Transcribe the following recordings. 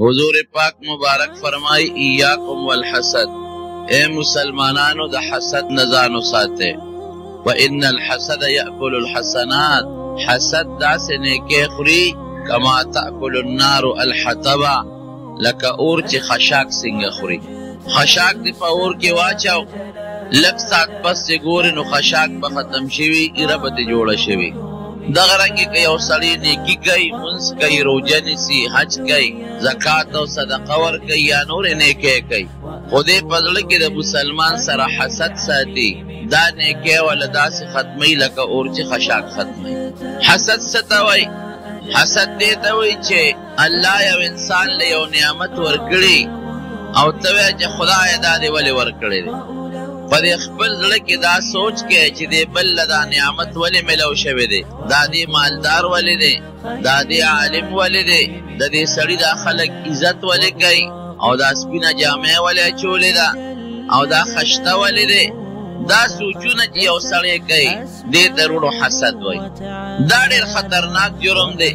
حضور پاک مبارک فرمائی ایاکم والحسد، اے مسلمانانو دا حسد نزانو ساتے، وَإِنَّ الْحَسَدَ يَأْكُلُ الْحَسَنَاتِ، حسد دا سے نیکے خوری کما تأکل النار الحطب، لکا اور چی خشاک سنگ خوری. خشاک دی پا اور کی واچاو لک سات پس سے گوری نو خشاک با ختم شوی ایربت جوڑا شوی. دغرنگی که یو سړی نیکی کئی، منس کئی، روجہ نیسی، حج کئی، زکاة و صدقہ ور کئی یا نور نیکی کئی، خودی پزړه د مسلمان سره حسد ساتی، دا نیکی ولدا سے ختمی لکه اور چی خشاک ختمی. حسد ستوئی، حسد دیتا ہوئی چه اللہ یو انسان لی یو نعمت ورکڑی او توی چه خدای دا دی ولی ورکڑی دی، پا دی خپل زړه کې دا سوچ کې چې دی بل دا نعمت ولی ملو شوی دی، دا دی مالدار ولی دی، دا دی عالم ولی دی، دا دی سړی دا خلق عزت ولی کوي، او دا سپینه جامع ولی چولی دا، او دا خشته ولی دی. دا سوچونه چې یو سړی کوي دې ته روړو حسد وایي. دا ډېر خطرناک جرم دی.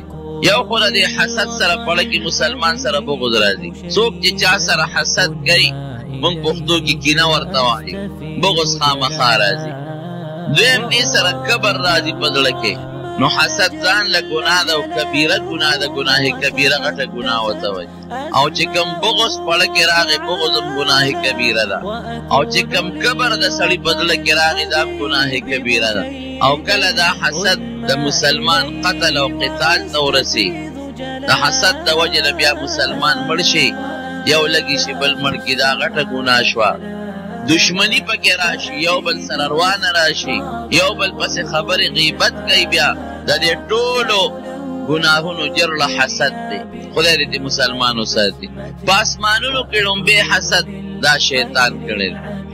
یو خو د حسد سره پړه کې مسلمان سره بغض راځي. څوک چې چا سره حسد کوي مونږ پښتو کې کینه ورته وایي، بغض خامخا راځي. دویم دې سره کبر راځي په زړه کې، نو حسد ځان له ګناه ده او کبیره ګناه ده، ګناه کبیره غټه ګناه ورته وایي. او چې کوم بغض پړه کې راغی بغض هم ګناه کبیره ده، او چې کوم کبر د سړي په زړه کې راغی دا ګناه کبیره ده. او کله دا حسد د مسلمان قتل او قتال ته ورسي، د حسد د وجې نه بیا مسلمان مړ شي، یو لګي شي بل مړ کي، دا غټه ګناه شوه. دشمنی پکې راشي، یو بل سره روانه راشي، یو بل پسې خبرې غیبت کوي، بیا د دې ټولو گناہونو جرل حسد دی. خدای دې مسلمانو ساتي. په اسمانونو کې لومبی حسد دا شیطان کړی.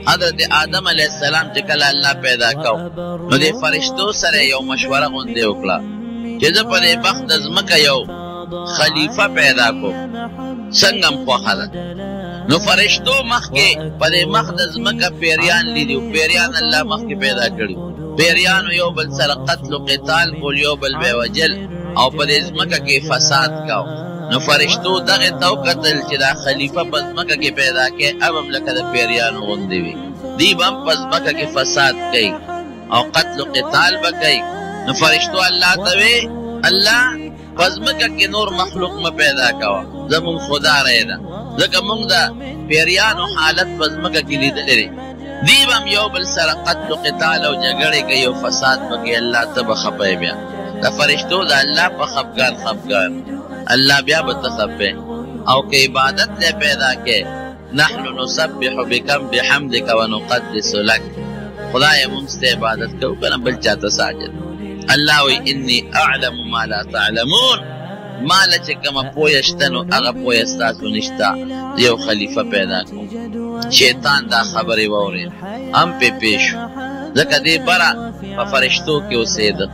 حضرت آدم علیہ السلام چې کله الله پیدا کو نو د فرشتو سره یو مشوره غونډه وکړه چې زه په دې بخت د ځمکه یو خلیفہ پیدا کو، څنګه خوښه ده. نو فرشتو مخکې په دې مخ د ځمکه پیریان لیدي، پیریان الله مخکې پیدا کړي. پیریانو یو بل سره قتل و قتال کول، یو بل به وجل او په دې ځمکه کې فساد کاو. نو فرشتو دغه ته وکتل چې دا خلیفہ په ځمکه کې پیدا کې اب هم لکه د پیریانو غوندې وي، دی به هم په ځمکه کې فساد کوي او قتل و قتال به کوي. نو فرشتو الله ته وی الله په ځمکه کې نور مخلوق مه پیدا کوه، زمونږ خدا رای ده، ځکه مونږ د پیریانو حالت په ځمکه کې لیدلی دی. دی به هم یو بل سره قتل و قتال او جګړې کوي او فساد به کوي، الله ته به خفه بیا. د فرشتو د الله په خفګان الله بیا به ته خفه. او که عبادت لی پیدا کې نحن نسبح بکم بحمدک ونقدس لک، خدای مونږ ته عبادت کوو که نه بل چاته ساجد. الله وی انی اعلم ما لا تعلمون، ما له چې کومه پویه شته نو هغه پویه ستاسو نشته. یو خلیفه پیدا کوم. شیطان دا خبرې واورېد، هم پې پېښ شو، ځکه دې بره په فرشتو کې اوسېده.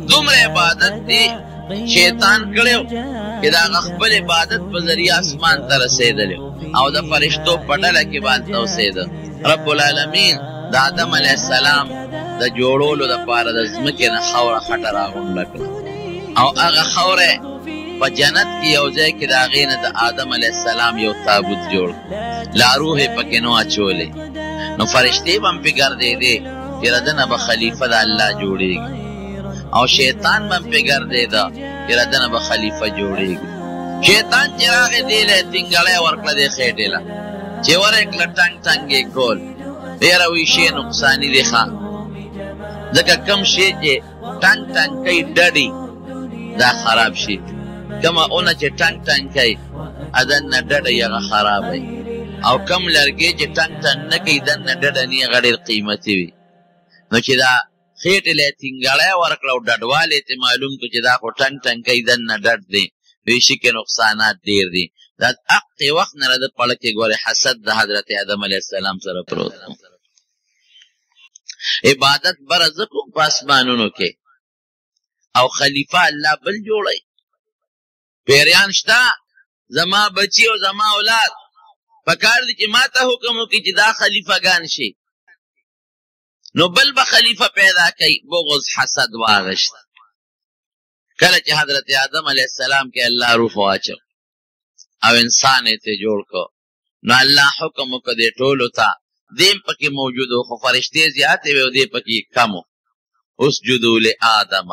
دومره عبادت دی شیطان کړیو چې د هغه خپل عبادت په ذریعه اسمان ته رسېدلی او د فرشتو په ډله کې باندې اوسېده. رب العالمین د آدم علیه السلام د جوړولو دپاره د ځمکې نه خاوره خټه راغونډه کړه، او هغه خاوره په جنت کې یو ځای کې د هغې نه د آدم علیه السلام یو تابوت جوړ کړ، لا روح یې پکې نو اچولی. نو فرشتې به هم پې ګرځېدې چې د ده نه به خلیفه د الله جوړېږي، او شیطان به هم پې ګرځېده چې د ده نه به خلیفه جوړېږي. شیطان چې راغی دې له تینګړی ورکړه دې خېټې له، چې ورې کړه ټنګ ټنګ یې کول. ډېره وی شی نقصاني دی ښه، ځکه کم شی چې ټنګ ټنګ کوي ډډې دا خراب شي، کمه اونه چې ټنګ ټنګ کوي دننه ډډه یې هغه خراب وي، او کم لرګی چې ټنګ ټنګ نه کوي دننه ډډه نه هغه ډېر قیمتي وي. نو چې دا خېټې له یې تینګړی ورکړه او ډډوالی یې معلوم کړو چې دا خو ټنګ ټنګ کوي دننه ډډ دی، دوی شي کې نقصانات ډېر دي. دا حقې وخت نه د پړه کې ګورې حسد د حضرت آدم علیه السلام سره پروت و. عبادت بره زه کوم په اسمانونو کې، او خلیفه الله بل جوړی. پیریان شته زما بچی او زما اولاد، پکار دی چې ما ته حکم وکړي چې دا خلیفهګان شي، نو بل به خلیفه پیدا کوي. بغض حسد واغشت. کله چې حضرت آدم علیه السلام کې الله روح واچو، او انسان ته جوړ کو. نو الله حکم وکړ دې ټولو ته، دیم پکې موجود و خو فرشتې زیاتې وې او دې پکې کم و. اسجدوا لآدم،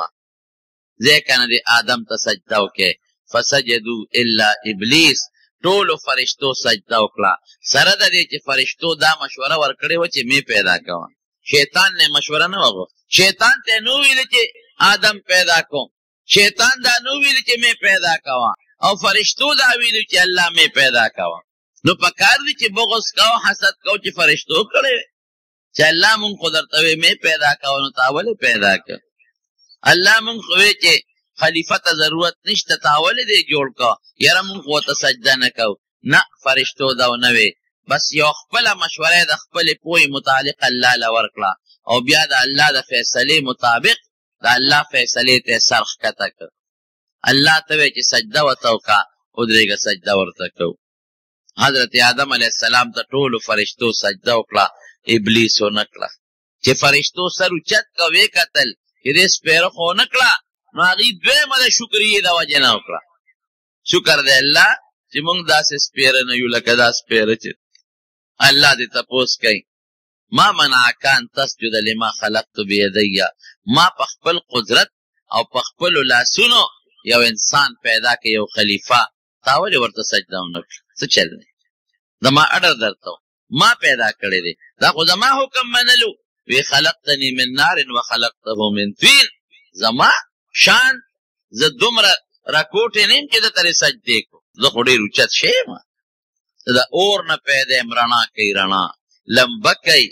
ځکه نه دې آدم ته سجده وکړې. فسجدوا الا ابلیس، ټولو فرشتو سجده وکړه. سره د دې چې فرشتو دا مشوره ورکړې وه چې مې پیدا کوه. شیطان نه مشوره نه وغوښته. شیطان ته نو ویل چې آدم پیدا کوم، شیطان دا نو ویل چې مې پیدا کوه، او فرشتو دا ویلو چې الله مې پیدا کوه. نو پکار دی چې بغض کو حسد کو چې فرشتو کړي چې الله مونږ خو درته وی مې پیدا کوه، نو تا ولې پیدا کړ؟ الله مونږ خو وی چې خلیفه ته ضرورت نشته، تا ولې دې جوړ کړه؟ یاره مونږ خو ته سجده نه کوو. نه، فرشتو دا ونه وی، بس یو خپله مشوره د خپلې پوهې متعلق الله له ورکړه، او بیا د الله د فیصلې مطابق د الله فیصلې ته سر ښکته کړ. الله ته وی چې سجده ورته وکړه، ودرېږه سجده ورته کوو. حضرت آدم علیه السلام ته ټولو فرشتو سجده وکړه، ابلیس ونه کړه. چې فرشتو سر اوچت که ویې کتل چې دې سپېره خو ونه کړه، نو هغې دویمه د شکریې د وجې نه وکړه. شکر دی الله چې موږ داسې سپېره نه یو لکه دا سپېره چې الله دې تپوس کوي ما منعک ان تسجد لما خلقت بیدی، ما په خپل قدرت او په خپلو لاسونو یو انسان پیدا که یو خلیفه، تا ولې ورته سجده ونه کړه؟ څه چل دی؟ زما اډر درته ما پیدا کړی دی، دا خو زما حکم منلو. وی خلقتنی من نار وخلقته من طین، زما شان زه دومره راکوټې نه یم چې د ترې سجدې کو، زه خو ډېر اوچت شی یم. د اور نه پیدا یم، رڼا کوي رڼا، لمبه کوي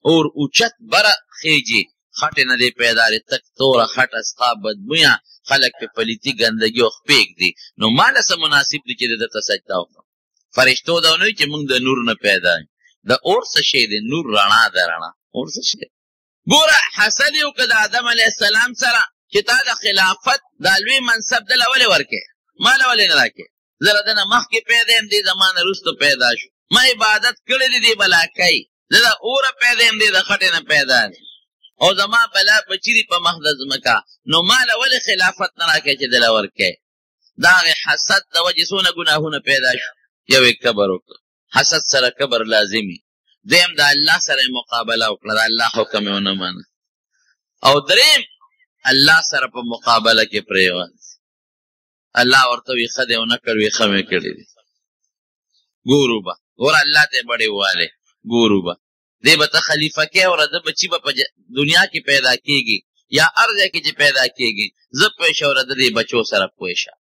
اور اوچت بره خیجي، خټې نه دی پیدا دی، تک توره خټه ستا بدبویه، خلک پې پلیتي ګندګي او خپېږ دي. نو ما له څه مناسب دی چې د ده ته سجده وکړم؟ فرشتو دا ونه وي چې موږ د نور نه پیدا یو. د اور څه شی دی؟ نور رڼا ده، رڼا. اور څه شی؟ ګوره حسد یې وکړه د آدم علیه السلام سره چې تا د خلافت دا لوی منصب دله ولې ورکې؟ ما له ولې نه راکې؟ زه له ده نه مخکې پیدا یم، دې زما نه وروسته پیدا شو. ما عبادت کړی دی، دې بلا کوي. زه د اوره پیدا یم، دې د خټې نه پیدا دی، او زما بلا بچي دي په مخ د ځمکه. نو ما له ولې خلافت نه راکې چې دله ورکې؟ د هغې حسد د وجې څونه ګناهونه پیدا شو. یو یې کبر وکړه، حسد سره کبر لازمي. دویم د الله سره یې مقابله وکړه، د الله حکم یې ونه منه. او دریم الله سره په مقابله کې پرېوت. الله ورته وي ښه دی ونه کړ، وي ښه مې کړي دي. ګورو به ګوره الله ته یې بړې ووالې، ګورو به دی به ته خلیفه کې او د بچي به په دنیا کې پیدا کېږي یا هر ځای کې چې پیدا کېږي. زه پوه شه او د دې بچو سره پوه شه.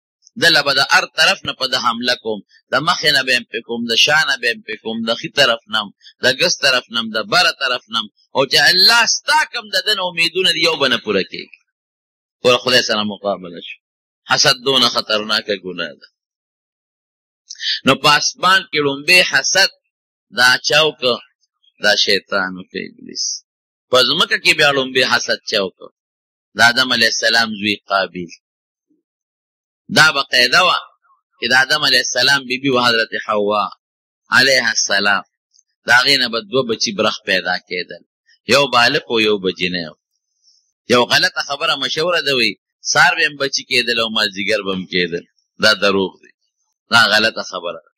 دله به د هر طرف نه په ده حمله کوم، د مخې نه به یې پې کوم، د شا نه به یې پې کوم، د ښي طرف نه هم، د ګس طرف نه هم، د بره طرف نه هم. او چې الله ستا کوم د ده نه امیدونه دي یو به نه پوره کېږي. پوره خدای سره مقابله شو. حسد دونه خطرناکه ګناه ده. نو په اسمان کې لومبې حسد دا چا وکړه؟ دا شیطان وکړه، ابلیس. په ځمکه کې بیا لومبې حسد چا وکړه؟ د آدم علیه السلام زوی قابیل. دا به قاعده وه چې د آدم علیه السلام بیبي و حضرت حوا علیه السلام، د هغې نه به دوه بچي برخ پیدا کېدل، یو بالغ و یو به جنی و. یو غلطه خبره مشهوره ده، وایي سار به هم بچي کېدل او مازدیګر به هم کېدل. دا دروغ دی، دا غلطه خبره ده.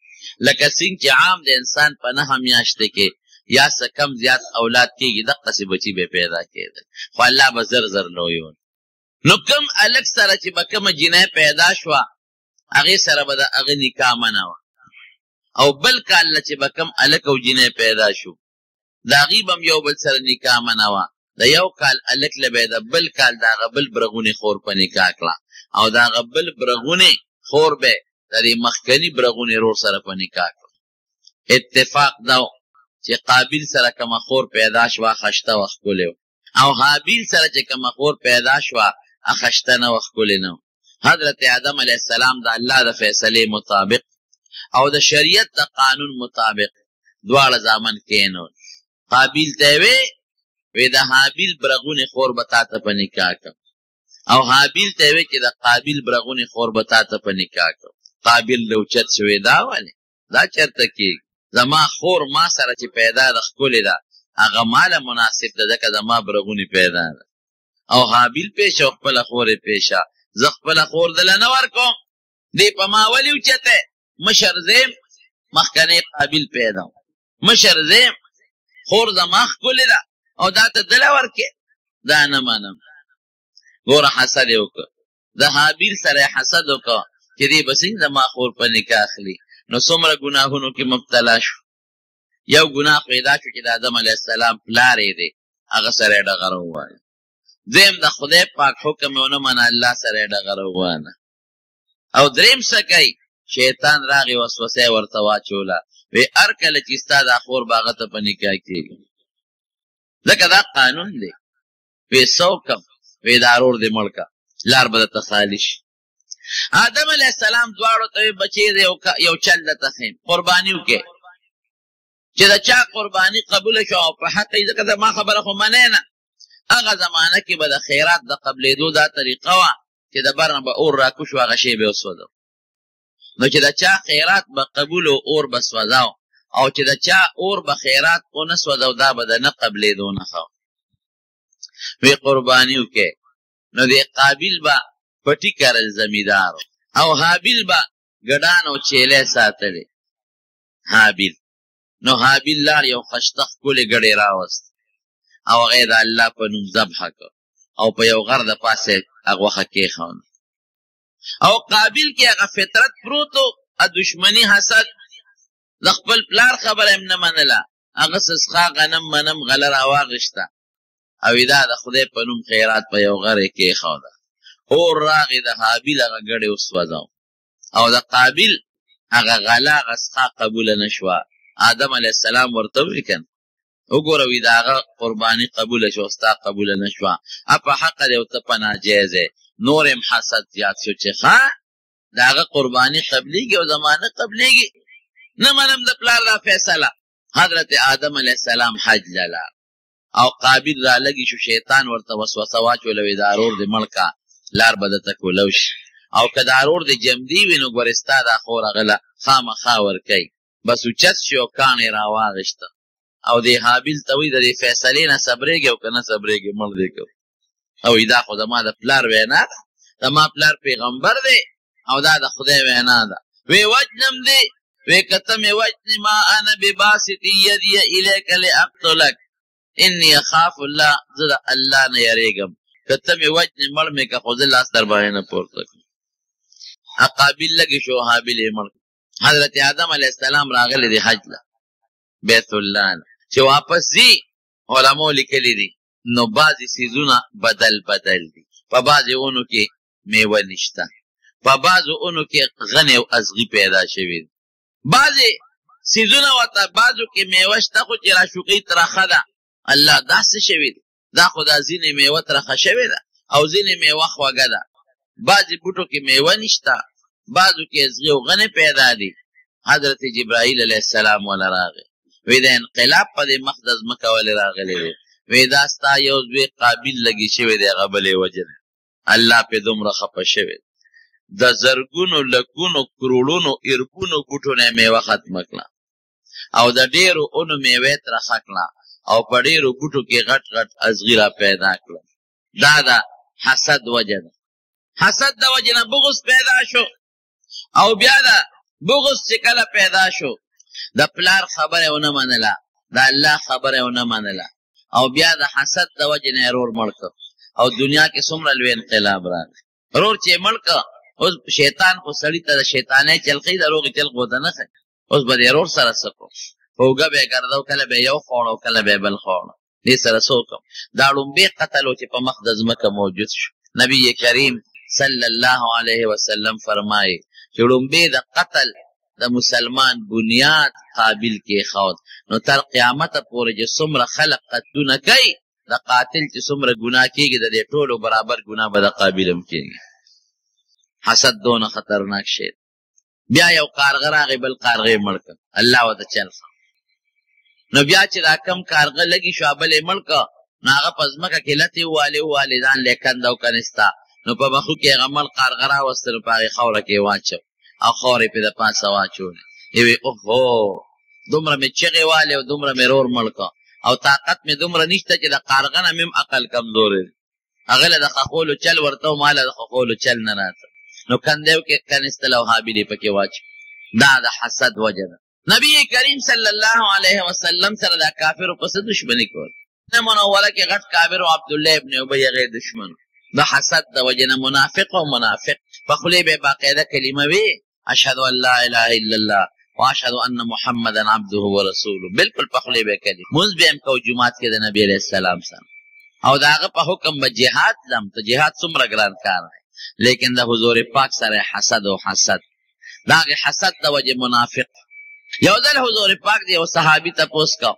لکه څنګه چې عام د انسان په نهه میاشتې کې یا څه کم زیات اولاد کېږي، دقسې بچي به پیدا کېدل، خو الله به زر زر لویول. نو کم الک سره چې به کومه جنۍ پیدا شوه، هغې سره به د هغه نکاح منه وه. او بل کال نه چې به کوم الک او جنۍ پیدا شو، د هغې به هم یو بل سره نکاح منه وه. د یو کال الک له به یې د بل کال د هغه بل برغونې خور په نکاح کړه، او د هغه بل برغونې خور به د دې مخکني برغونې رور سره په نکاح کړه. اتفاق دا چې قابیل سره کومه خور پیدا شوه، خشته وه، ښکلې وه. او حابیل سره چې کومه خور پیدا شوه، خشته نه وه، ښکلې نه وه. حضرت آدم علیه السلام د الله د فیصلې مطابق او د شریعت د قانون مطابق دواړه زامن کېنول. قابیل ته یې وی د حابیل برغونې خور به تا ته په نکاح کړم، او حابیل ته یې چې د قابیل برغونې خور به تا ته په نکاح کړم. قابیل له اوچت شوی، دا ولې؟ دا چېرته کېږي؟ زما خور ما سره چې پیدا ده ښکلې ده، هغه ماله مناسب ده، ځکه زما برغونې پیدا ده. او حابیل پیشه او خپله خور یې پیشه، زه خپله خور دله نه ورکوم. دی په ما ولې اوچتی؟ مشر زیم مخکنی قابل پیدا مشر زیم خور زما ښکلې ده او دا ته دله ورکې دا نه منم ګوره حسد یې وکړه د حابیل سره یې حسد وکړه چې دې به څنګه زما خور په نکاح اخلي نو څومره ګناهونو کې مبتلا شو یو ګناه خو یې دا شو چې د آدم علیه السلام پلار یې دی هغه سره یې ډغره ووایه دویم د خدای پاک حکم یې ونه منه الله سره یې ډغره ووانه او دریم څه کوي شیطان راغی وسوسه یې ورته واچوله وی هر کله چې ستا دا خور به هغه ته په نکاح کېږي ځکه دا قانون دی وی څه وکړم وی دا رور دې مړ کړه لار به درته خالي شي آدم علیه السلام دواړو ته وی بچې یو چل درته ښیم قرباني وکړې چې د چا قرباني قبوله شو او په حق یې ځکه زما خبره خو منې نه هغه زمانه کې به د خیرات د قبلېدو دا طریقه وه چې د بر نه به اور راکوش و هغه شی به یې وسوځو نو چې د چا خیرات به قبول و اور به سوځاو او چې د چا اور به خیرات ونه سوځاو دا به د نه قبلېدو نښه وی قرباني وکړې نو د قابل به پټي کرل زمیدارو او حابیل به ګډان او چیلې ساتلې حابیل نو حابیل لار یو خشته ښکلې ګډې راوست او هغه یې د الله په نوم ذبحه کړ او په یو غر د پاسه هغه غوښه کېښونه او قابل کې هغه فطرت پروت و دشمني حسد د خپل پلار خبره هم نه منله هغه سسخا غنم منم غله راواغېسته او دا د خدای په نوم خیرات په یو غر یې کېښوده اور راغی د حابیل هغه ګډې وسوځو او د قابل هغه غله هغه سخا قبوله نه شوه آدم علیه السلام ورته وویل که وګوره وي د هغه قرباني قبوله شوه ستا قبوله نه شوه په حقه دی او ته په ناجایز یې نور هم حسد زیات شو چې ښه د هغه قرباني قبلېږي او زما نه قبلېږي نه منم د پلار دا فیصله حضرت آدم علیه السلام حج لاله او قابل را لګي شو شیطان ورته وسوسه واچوله وی دا رور دې مړ که لار به درته کولو شي او که دا رور دې جمدي وي نو ګورې ستا دا خور هغه له خامخا ورکوي بس اوچت شي او کاڼ یې راواغېسته او دې حابیل ته وایي د دې فیصلې نه صبرېږي او که نه صبرېږي مړ دې کوو او دا خو زما د پلار وینا ده زما پلار پیغمبر دی او دا د خدای وینا ده وی وجنم دی وی که ته مې وجنې ما انا بباسط یدی الیک لاقتلک انی اخاف الله زه د الله نه یریږم که ته مې وجنې مړ مې که خو زه لاس در باندې نه پورته کړم قابل لګې شو حابل یې مړ حضرت آدم علیه السلام راغلی دی حج له بیت الله نه چې واپس ځي علماو لیکلي دي نو بعضې څیزونه بدل دي په بعضې اونو کې میوه نشته په بعضو اونو کې غنې او ازغي پیدا شوي دي بعضې څیزونه ورته بعضو کې میوه شته خو چې راشوقي ترخه ده الله داسې شوي دي دا خو دا ځینې میوه ترخه شوې ده او ځینې میوه خوږه ده بعضې بوټو کې میوه نشته بعضو کې ازغي او غنې پیدا دي حضرت جبرائیل علیه السلام وله راغی وی د انقلاب په دې مخ د ځمکه ولې راغلی دی وی دا ستا یو زوی قابل لګي شوی دی هغه بل یې وجلی الله پې دومره خفه شوی د زرګونو لکونو کروړونو اربونو بوټو نه یې میوه ختمه کړه او د ډېرو اونو میوه یې ترخه کړه او په ډېرو بوټو کې غټ غټ ازغي را پیدا کړه دا د حسد وجه ده حسد د وجې نه بغض پیدا شو او بیا د بغض چې کله پیدا شو د پلار خبره یې ونه منله د الله خبره یې ونه منله او بیا د حسد د وجې نه یې رور مړ کړ او دنیا کې څومره لوی انقلاب راغی رور چې یې مړ کړ اوس شیطان خو سړي ته د شیطانۍ چل ښي د روغې چل خو ته نه ښي اوس به د رور سره څه کړو په اوږه به یې ګرځو کله به یې یو خوړو کله به یې بل خوړو دې سره څه وکړم دا ړومبې قتل و چې په مخ د ځمکه موجود شو نبی کریم صلی الله علیه وسلم فرمایي چې ړومبې د قتل د مسلمان بنیاد قابل کې خود نو تر قیامته پورې چې څومره خلق قتلونه کوي د قاتل چې څومره ګناه کېږي د دې ټولو برابر ګناه به د قابل هم کېږي حسد دونه خطرناک شی بیا یو کارغه راغی بل کارغه یې مړ کړ الله ورته چل نو بیا چې دا کم کارغه لګي شو بل یې مړ کړ نو هغه په ځمکه کې لتې ووالې ځان له کنده او کنسته نو په مخو کې هغه مړ کارغه راوسته نو په هغې خاوره کې یې واچو او خاورې پې د پاسه واچولې وی اوهو دومره مې چغې والې او دومره مې رور مړ کړ او طاقت مې دومره نشته چې د کارغه نه مې هم عقل کمزوری دی هغه له د خښولو چل ورته و ما له د خښولو چل نه راته نو کنده یې کې کنستل او حابل یې پکې واچو دا د حسد وجه ده. نبی کریم صلی الله علیه وسلم سره دا کافر پس دشمنی کول. نه منوره کې غټ کافر او عبد الله ابن ابی غیر دشمن د حسد د وجه نه منافق او منافق په خلی به باقاعده کلمه وی اشهد ان لا اله الا الله واشهد ان محمدا عبده ورسوله بالکل په خلی به کلمه موږ به هم کو جمعات کې د نبی علیہ السلام سره او داغه په حکم به جهاد لم ته جهاد څومره ګران کار دی لیکن د حضور پاک سره حسد او حسد داغه حسد د وجه منافق. یو ځل حضور پاک دی او صحابي تپوس کو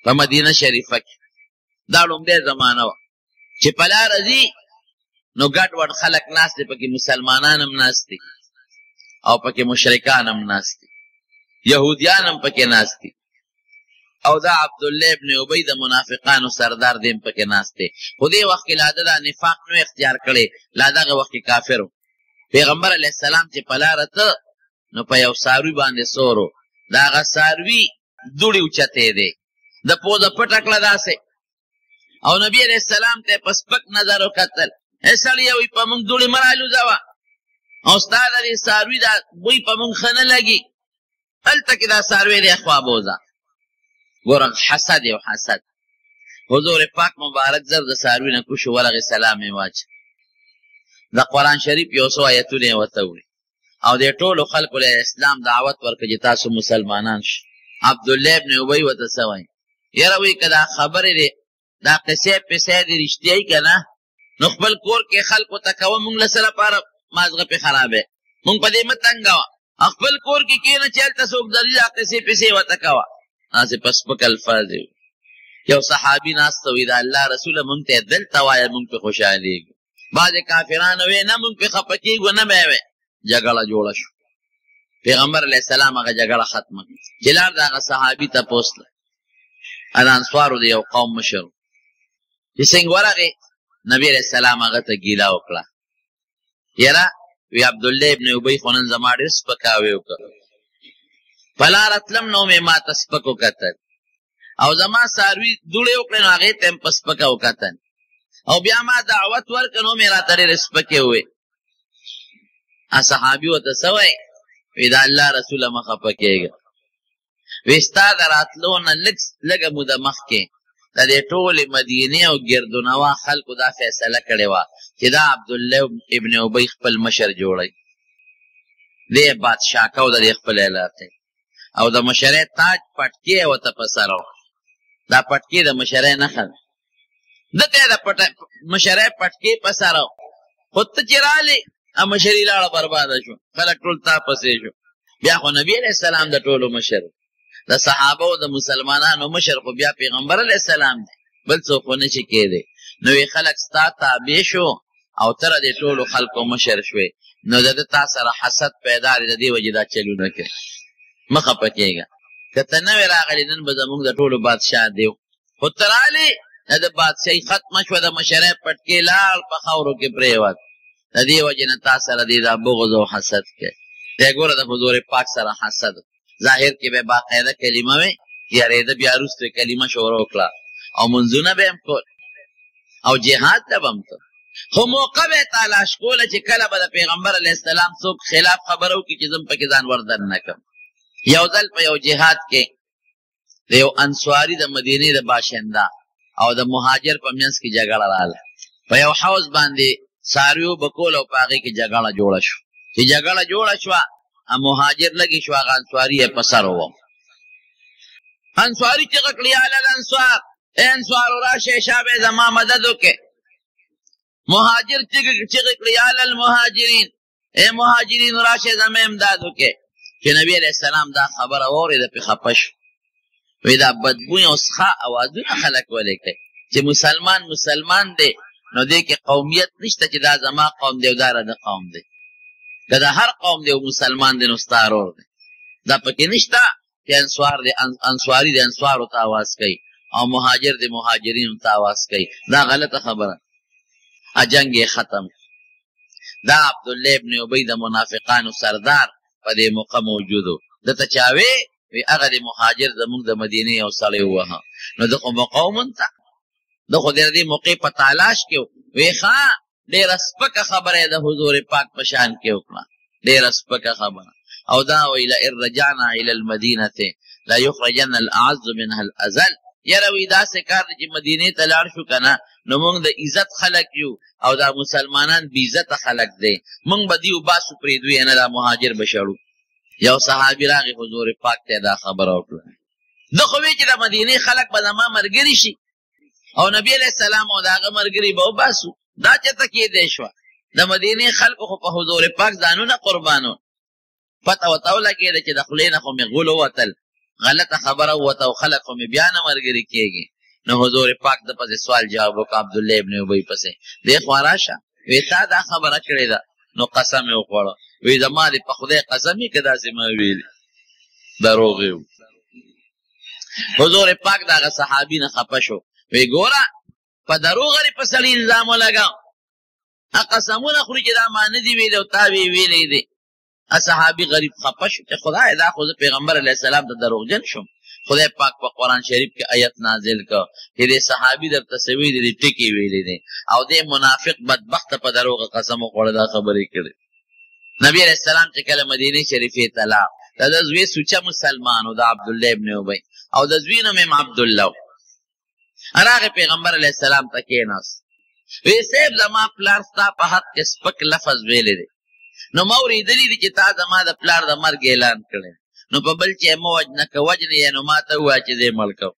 په مدینه شریفه کې دا لومړی زمانه و چې په لاره ځي نو ګډ وډ خلک ناست دي پکې مسلمانان هم ناست دي او پکې مشرکان هم ناست دي یهودیان هم پکې ناست دي او دا عبدالله ابن ابی د منافقانو سردار دیم پکې ناست دی. خو دې وخت کې لا دا نفاق نو اختیار کړی لا دغه وخت کې کافر و. پیغمبر علیه السلام چې په لاره ته نو په یو څاروي باندې سورو د هغه څاروي دوړې اوچتې دی د پوزه پټه کړه داسې او نبی علیہ السلام ته په سپک نظر وکتل ای سړیه وایي په موږ دوړې مه رالوځوه او ستا د دې څاروي دا بوی په موږ ښه نه لګي هلته کې دا څاروی دی خوا بوځه. ګوره حسد یو حسد. حضور پاک مبارک زر د څاروي نه کوشو ورغې سلام یې واچ د قرآن شریف یو څو آیتونه یې ورته وړي او دې ټولو خلکو له اسلام دعوت ورکړه چې تاسو مسلمانان شئ. عبدالله ابن ابی ورته څه وایي یاره وایي که دا خبرې دی دا قصې پسې دې رښتیا یي که نه نو خپل کور کې خلکو ته کوه مونږ له څه لپاره مازغه پې خرابې مونږ په دې مه تنګوه خپل کور کې کښېنه چې هلته څوک درځي دا قصې پسې ورته کوه داسې په سپک الفاظ یې یو صحابي ناسته وي د الله رسوله مونږ ته یې دلته وایه مونږ پې خوشحالېږو. بعضې کافرانو وی نه مونږ پې خفه کېږو نه به یې وی جګړه جوړه شو. پیغمبر علیه السلام هغه جګړه ختمه چې لاړ د هغه صحابي تپوس له د انصارو د یو قوم مشر چې څنګه ورغې نبی علیه السلام هغه ته ګیله وکړه یاره وی عبدالله ابن ابی خو نن زما ډېر سپکاوی وکړ په لاره تلم نو مې ما ته سپک وکتل او زما څاروي دوړې وکړې نو هغې ته یې په سپکه وکتل او بیا ما دعوت ورکړه نو مې راته ډېرې سپکې ووې. صحابي ورته څه وایي وی د الله رسوله مه خفه کېږه وی ستا د راتلو نه لږه موده مخکې د دې ټولې مدینې او ګردونوا خلکو دا فیصله کړې وه چې دا عبدالله ابن ابی خپل مشر جوړی دی بادشاه کو د دې خپل علاقې او د مشرۍ تاج پټکې یې ورته په سر و دا پټکې د مشرۍ نښه ده دته یې د مشرۍ پټکې په سر و خو ته چې رالې مشري لاړه برباده شو خلک ټول تا پسې شو. بیا خو نبی علیہ السلام د ټولو مشر د صحابه او د مسلمانانو مشر خو بیا پیغمبر علیہ السلام دی بل څوک خو نه شي کېدی نو خلک ستا تابع شو او تر دې ټولو خلکو مشر شوې نو د ده تا سره حسد پیدا دی د دې وجې دا چلونه کوي مه خفه کېږه که ته نه وې راغلې نن به زموږ د ټولو بادشاه دی خو ته رالې د بادشاهي ختمه شوه د مشرۍ پټکې لاړ په خاورو کې پرېوت د دې وجې نه تا سره دې دا بغض او حسد کوي. دی ګوره د حضور پاک سره حسد ظاهر کې به باقاعده کلمه وې یارېده بیا وروسته کلمه شروع کړه او منځونه به هم کول او جهاد ته به هم ته خو موقع به یې تلاش کوله چې کله به د پیغمبر علیه السلام څوک خلاف خبره وکړي چې زم پکې ځان وردن نه کړم. یو ځل په یو جهاد کې د یو انصاري د مدینې د باشنده او د مهاجر په منځ کې جګړه راغله په یو حوض باندې څارویو به کول او په هغې کې جګړه جوړه شو چې جګړه جوړه شوه مهاجر لګې شو هغه انصاري یې په سر ووم انصاري چغه کړي یا الانصار ای انصارو راشئ شابه زما مدد وکړئ مهاجر چغه کړي یا المهاجرین ای مهاجرین راشئ زما امداد وکړئ چې نبی علیہ السلام دا خبره واورېده پې خفه شو وی دا بدبوی او څښه اوازونه خلک ولې کوي چې مسلمان دی نو دې کې قومیت نشته چې دا زما قوم دی او دا د قوم دی که دا هر قوم دی او مسلمان دی نو ستا ورور دی دا پکې نشته چې انصاري د انصارو ته اواز کوي او مهاجر د مهاجرینو ته اواز کوي دا غلطه خبره جنګ یې ختم. دا عبدالله ابن ابی د منافقانو سردار په دې موقع موجود و دته چا وی هغه د مهاجر زمونږ د مدینې یو سړی ووهه نو ده خو مقومن ته ده خو د دې موقع په تلاش کې وی ښه ډېره سپکه خبره یې د حضور پاک په شان کې وکړه ډېره سپکه خبره او دا وی لئن رجعنا الى المدینه لا یخرجن الاعز منها الاذل. یره وی داسې کار دی چې مدینې ته لاړ شو کنه نو موږ د عزت خلک یو او دا مسلمانان بې عزته خلک دی، موږ به دیو باسو پرېږدو یې نه دا مهاجر به شړو. یو صحابي راغی حضور پاک ته دا خبره وکړه. ده خو وی چې د مدینې خلک به زما ملګري شي او نبی علیه السلام او د هغه ملګري به وباسو. دا چېرته کېدی شوه؟ د مدینې خلکو خو په حضور پاک ځانونه قربانو. پته ورته ولګېده چې د خولې نه خو مې غول ووتل، غلطه خبره ووته او خلک خو مې بیا نه ملګري کېږي. نو حضور پاک د پسې سوال جواب وکړه عبدالله ابن ابی پسې، دی خوا راشه وی تا دا خبره کړې ده؟ نو قسم یې وخوړه، وی زما دې په خدای قسم یې که داسې ما ویلي دروغ یې. حضور پاک د هغه صحابي نه خفه شو، وی ګوره په دروغ غري په سړي الزام ولګاو، قسمونه خوري چې دا ما نه دي ویلي او تا وی ویلی دی. صحابي غریب خفه شو چې خدای دا خو زه پیغمبر علیه السلام ته دروغجن شم. خدای پاک په قرآن شریف کې آیت نازل کړ چې دې صحابي درته څه ویلي دي، ټکي ویلي دي او دې منافق بدبخته په دروغه قسم وخوړه دا خبرې کړې. نبی علیه السلام چې کله مدینې شریفې ته لاړ د ده زوی سوچه مسلمان و د عبدالله ابن ابی او د زوی نوم یې عبدالله و. راغی پیغمبر علیه السلام ته کېناست، وی صاحب زما پلار ستا په حق کې سپک لفظ ویلی دی، نو ما اورېدلي دي چې تا زما د پلار د مرګ اعلان کړی، نو په بل چې مه وجنه که وجنې یې نو ما ته ووایه چې زه یې مړ کوم.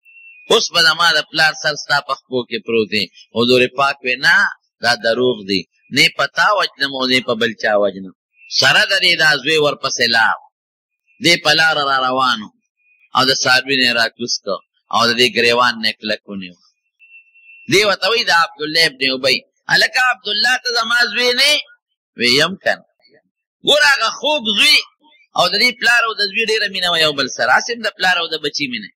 اوس به زما د پلار سر ستا په خپو کې پروت دی. حضور پاک وی نه دا دروغ دی، نه په تا وجنم او نه په بل چا وجنم. سره د دې دا زوی ورپسې لاړ، دې په لاره را روانو او د څاروي نه یې راکوز کړ او د دې ګریوان نه یې کلک ونیو. دې ورته وایي د عبدالله ابن ابی هلکه عبدالله ته زما زوی نه وی یم کنه. ګوره هغه خوږ زوی او د دې پلار او د زوی ډېره مینه وه یو بل سره، هسې هم د پلار او د بچي مینه.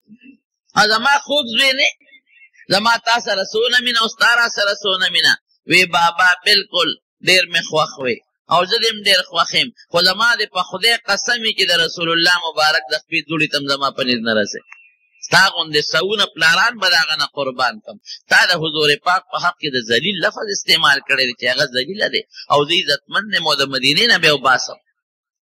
او زما خوږ زوی نه زما تا سره څونه مینه او ستا را سره څونه مینه. وی بابا بلکل ډېر مې خوښ وی او زه دې هم ډېر خوښ یم، خو زما دې په خدای قسم وي چې د رسول الله مبارک د خپې دوړې ته هم زما په نیز نه رسئ. ستا غوندې سوونه پلاران به د هغه نه قربان کړم. تا د حضور پاک په حق کې د ذلیل لفظ استعمال کړی دی چې هغه ذلیله دی او زه عزتمند یم او د مدینې نه به یې وباسم.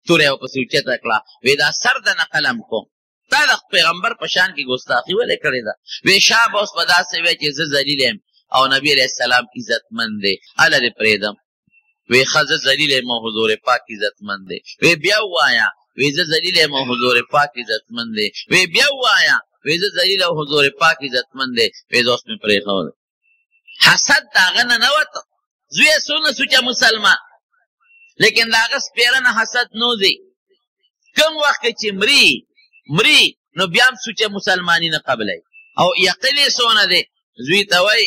توره یې ورپسې اوچته کړه، وی دا سر د نه قلم کوم، تا د پیغمبر په شان کې ګستاخي ولې کړې ده؟ وی شا به اوس به داسې وی چې زه ذلیل یم او نبي علیه السلام عزتمند دی، هله دې پرېږدم. وی ښه زه ذلیل یم او حضور پاک عزتمند دی. وی بیا ووایه، وی زه ذلیل یم او حضور پاک عزتمند دی. وی بیا ووایه، وی زه ذلیل او حضور پاک عزتمند دی. وی زه اوس مې پرېښود. حسد د هغه نه نه وته، زوی یې څونه سوچه مسلمان، لیکن د هغه سپېره نه حسد نه ځي. کوم وخت چې مري نو بیا هم سوچه مسلماني نه قبلوي او یقین یې څونه دی. زوی ته وایي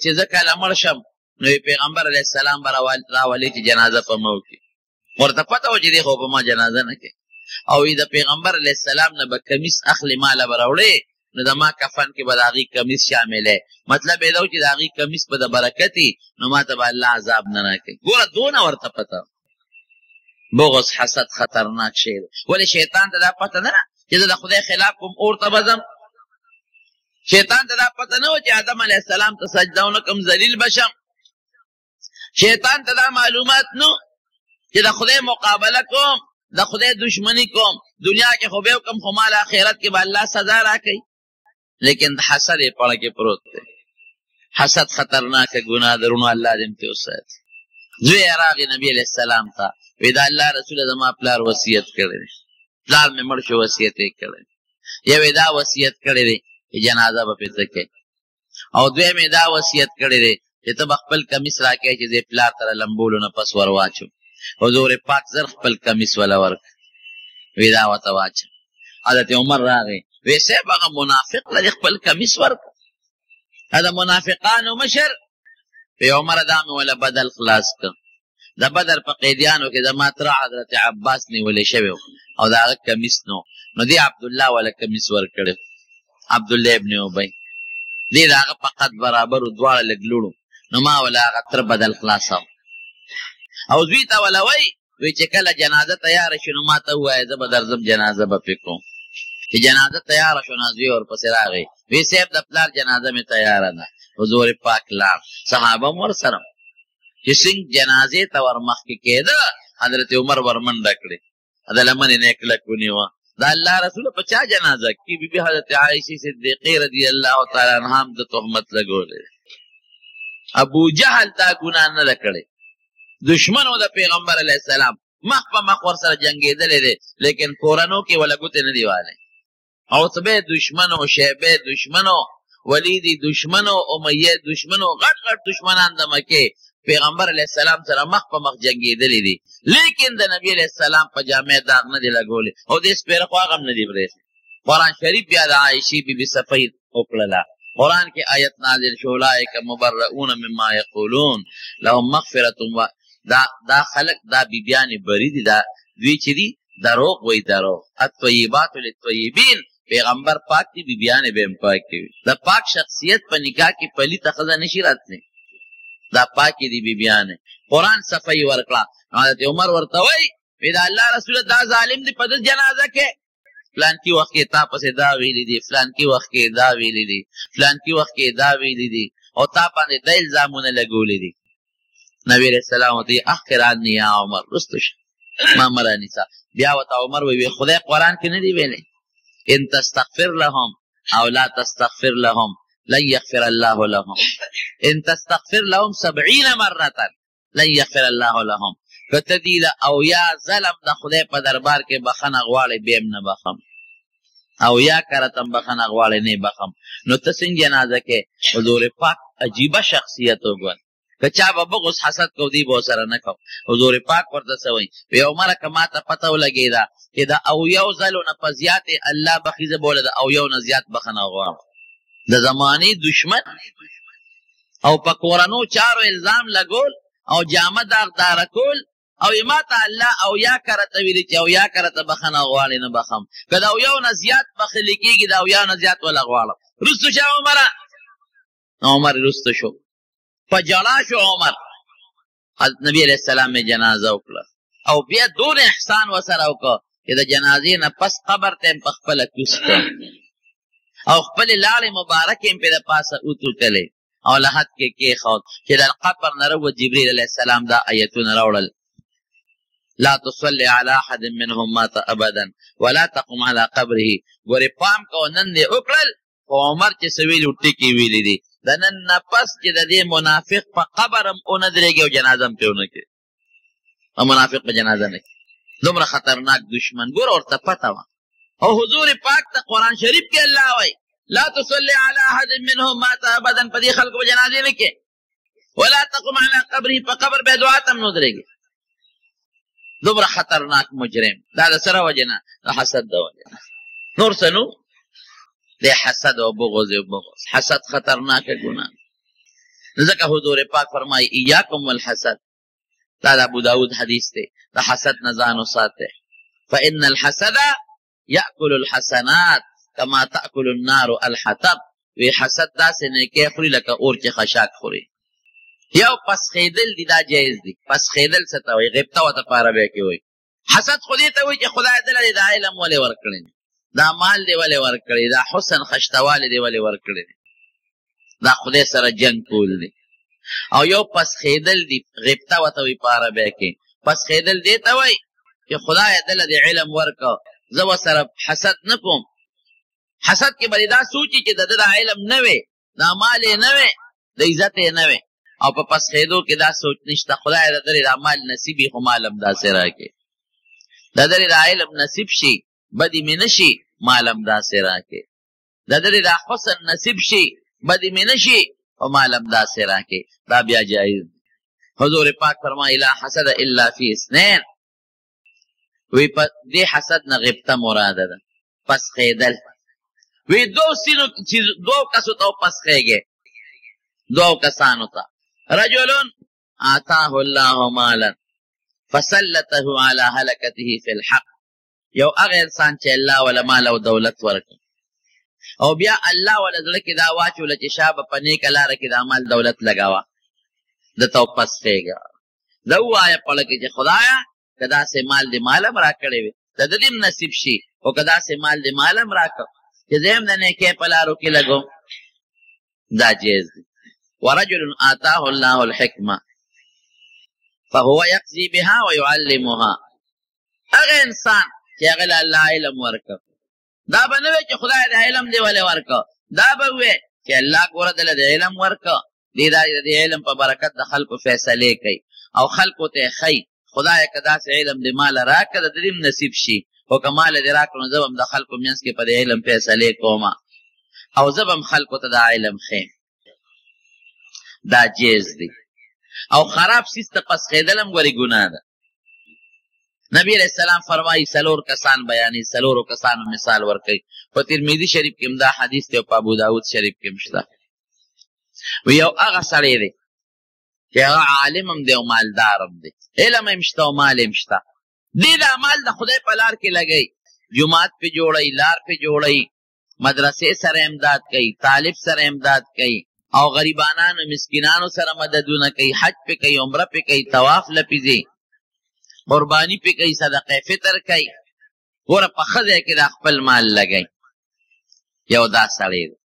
چې زه کله مړ شم نو پیغمبر علیه السلام به راولي چې جنازه په ما وکړي. ورته پته وه چې دی خو په ما جنازه نه کوي او د پیغمبر علیه السلام نه به کمیس اخلي ماله به راوړې نو د ما کفن کې به د هغې کمیس شاملی. مطلب یې دا و چې د هغې کمیس به د برکت وي نو ما ته به الله عذاب نه راکوي. ګوره دونه ورته پته. بغض حسد خطرناک شی دی. ولې شیطان ته دا پته نه ده چې زه د خدای خلاف کوم اور ته به ځم؟ شیطان ته دا پته نه و چې آدم علیه السلام ته سجده ونه کړم ذلیل به شم؟ شیطان ته دا معلومات نو چې د خدای مقابله کوم، د خدای دشمنی کوم، دنیا کې خو به وکړم خو مال آخرت کې به الله سزا راکوي. لیکن د حسد یې پړه کې پروت دی. حسد خطرناکه ګناه درونو، الله دې مې وساتي. زوی یې راغی نبي علیه السلام ته، وی دا الله رسوله زما پلار وصیت کړی دی، پلار مې مړ شو وصیت یې کړی دی. یو یې دا وصیت کړی دی چې جنازه به پرې ته کوې او دویم یې دا وصیت کړی دی چې ته به خپل کمیس راکوې چې زه پلار ته لمبولو نه پس ور واچوم. حضور پاک زر خپل کمیس وله ورکړ، وی دا ورته واچه. حضرت عمر راغی، وی صاحب هغه منافق لري خپل کمیس ورکړ، دا د منافقانو مشر. وی عمر دا مې وله بدل خلاص کړ. د بدر په قیدیانو کې زما تره حضرت عباس نیولی شوی او د هغه کمیس نو دی عبدالله وله کمیس ورکړی، عبدالله ابن ابی. دی د هغه په قد برابر و، دواړه لږ لوړو، نو ما وله هغه تره بدل خلاصوم. او زوی ته وله وی چې کله جنازه تیاره شي نو ما ته ووایه زه به درځم جنازه به پرې کوم. چې جنازه تیاره شو نو زوی ورپسې راغی، وی صاحب د پلار جنازه مې تیاره ده. حضور پاک لاړ، صحابه هم ورسره چې څنګه جنازې ته ور مخکې کېده حضرت عمر ور منډه کړې دا لمن نیکلک ونیوا دا اللہ رسول پچا جنازہ کی بی بی حضرت عائشہ صدیقی رضی اللہ تعالی عنہا دا تہمت لگولے ابو جہل تا گناہ نہ لکڑے دشمنوں دا پیغمبر علیہ السلام مخ پا مخ ورسر جنگی دلے دے لیکن کورنوں کی ولگوتے ندی والے عتبے دشمنوں شیبے دشمنوں ولیدی دشمنوں امیہ دشمنوں غٹ غٹ دشمنان دا مکے پیغمبر علیہ السلام سره مخ په مخ جنگی دلی دی لیکن د نبی علیہ السلام په جامع داغ نه دی لګولې او د سپیره خوا غم نه دی برېښ قرآن شریف بیا د عائشې بی بی صفی وکړله قرآن کې آیت نازل شو اولئک مبرؤون مما یقولون لهم مغفرة دا خلق دا بیبیان بری دی دا دوی چې دی دروغ وی دروغ الطیبات للطیبین پیغمبر پاک دی بیبیان بهم پاک دی دا پاک شخصیت په نکاح کې پلیت خزه نشی راتلی دا پاکی دی بی بیانے قرآن صفحی ورکلا حضرت عمر ورطوئی ویدہ اللہ رسول دا ظالم دی پدر جنازہ کے فلان کی وقت کے تا پس دا ویلی دی فلان کی وقت کے دا ویلی دی فلان کی وقت کے دا ویلی دی اور تا پاندے دا الزامون لگولی دی نبی علیہ السلام ہوتی اخرانی یا عمر رستش مامرانی سا بیاوتا عمر وی خدای قرآن کی ندی ویلے ان تستغفر لهم او لا تستغفر لهم لن يغفر الله لهم ان تستغفر لهم 70 مرة لن يغفر الله لهم فتدیل او یا ظلم دا خدای په دربار کې بخنه غواړي بیم نه بخم او یا کرتم بخنه غواړي نه بخم نو تسنګ جنازه کې حضور پاک عجیبه شخصیت وګور کچا به بغض حسد کو دی بو سره نه کو حضور پاک ورته سوی وی عمر کما ته پته ولګی دا چې دا او یو ظلم په زیات الله بخیزه بوله دا او یو نه زیات بخنه غواړي د زمانی دشمن او په کورانو چارو الزام لګول او جامه داغدار کول او اماته الله او یا کرته ویل چې او یا کرته بخنه غواړي نه بخم کدا او یو نه زیات بخلی کیږي دا او یا نه زیات ولا غواړم رستو شو عمر رستو شو فجلا شو عمر حضرت نبی علیہ السلام میں جنازہ وکړه او بیا دون احسان وسره وکړه چې د جنازې نه پس قبر ته په خپل کوسته او خپل لال مبارک په د پاسه اوتو تله او لحد کې خود چې د قبر نه رو جبريل علیہ السلام دا آیتونه راوړل لا تصلي على احد منهم مات ابدا ولا تقم على قبره ګورې پام کو نن دې وکړل او عمر چې سویل وټی کې ویلې دي د نن نفس چې د دې منافق په قبرم اون درېږي او جنازه هم پیونه کې او منافق په جنازه نه دومره خطرناک دشمن ګور ورته پته وا او حضور پاک ته قرآن شریف کې الله وای لا تصلي على احد منهم مات ابدا پدې خلق په جنازه نه کې ولا تقم على قبره په قبر به دعا تم نو درېږي دومره خطرناک مجرم دا د سره وجنه حسد دا وجنه نور سنو دے حسد و بغض حسد خطرناک گناہ ذکر حضور پاک فرمائی ایاکم والحسد دا ابو داود حدیث تے دا حسد نزانو ساتے فإن الحسد یأکل الحسنات کما تأکل النار الحطب وی حسد دا سے نیکی خوری لکا اور چی خشاک خوری یو پس خیدل دی دا جائز دی پس خیدل ستاوی غیبتا و تپارا بے کی ہوئی حسد خودی تاوی چی خدای دل دی دا علم ولی ورکڑی دا مال دی ولی ورکڑی دا حسن خشتوالی دی ولی ورکڑی دا خدای سر جنگ کول دی او یو پس خیدل دی غیبتا و تاوی پارا بے کی پس خیدل دی تاوی چی خدای دل دی علم ورکا زو سر حسد نکوم حسد کی بلی دا سوچی چی دا دا علم نوے دا مال نوے دا عزت نوے او په پس خیدو کې دا سوچ نشته خدای د درې د مال نصیبي خو مالم داسې راکې د درې د علم نصیب شي بدی مې نشي مالم داسې راکې د درې د حسن نصیب شي بدی مې نشي او مالم داسې راکې دا بیا جایز حضور پاک فرمایي لا حسد الا فی اثنين وی په دې حسد نه غیبته مراده ده پس خیدل وی دو کسو ته پس خیږي دو کسانو ته رجل آتاه الله مالا فسلته على هلكته في الحق یو هغه انسان چې الله ولا مال او دولت ورکړي او بیا الله ولا زړه کې دا واچول چې شابه پنې کلاره کې د مال دولت لگاوا د تو پس خېګا دا وایا پړه کې چې خدایا کدا سه مال دې مالم را کړې وي د دې نصیب شي او کدا سه مال دې مالم را کړ چې زم نه کې پلارو کې لګو دا جیز ورجل آتاه الله الحكمة فهو يقضي بها ويعلمها هغه انسان چې هغه له الله علم ورکړ دا به نه وي چې خدای د علم دی ولې ورکړ دا به وي چې الله ګوره دله د علم ورکړ دی دا د علم په برکت د خلکو فیصلې کوي او خلکو ته ښیي خدای که داسې علم د ماله راکړه د دریم نصیب شي خو که ماله دې راکړو نو زه به هم د خلکو منځ کې په دې علم فیصلې کومه او زه به هم خلکو ته دا علم ښیم دا جیز دی او خراب سیز ته پسخېدل هم ګورې ګناه ده نبی علیہ السلام فرمایي څلور کسان بیانې څلورو کسانو مثال ورکوي په ترمذي شریف کې هم دا حدیث دی او په ابو داود شریف کې هم شته و یو هغه سړی دی چې هغه عالم هم دی او مالدار هم دی علم هم شته او مال هم شته دی دا مال د خدای په لار کې لګوي جومات پې جوړوي لار پې جوړوي مدرسې سره امداد کوي طالب سره امداد کوي او غریبانانو مسکینانو سره مددونه کوي حج پې کوي عمره پې کوي طواف لپې ځي قربانی پې کوي صدقه فطر کوي ګوره په ښه ځای کې دا خپل مال لګوي یو دا سړی دی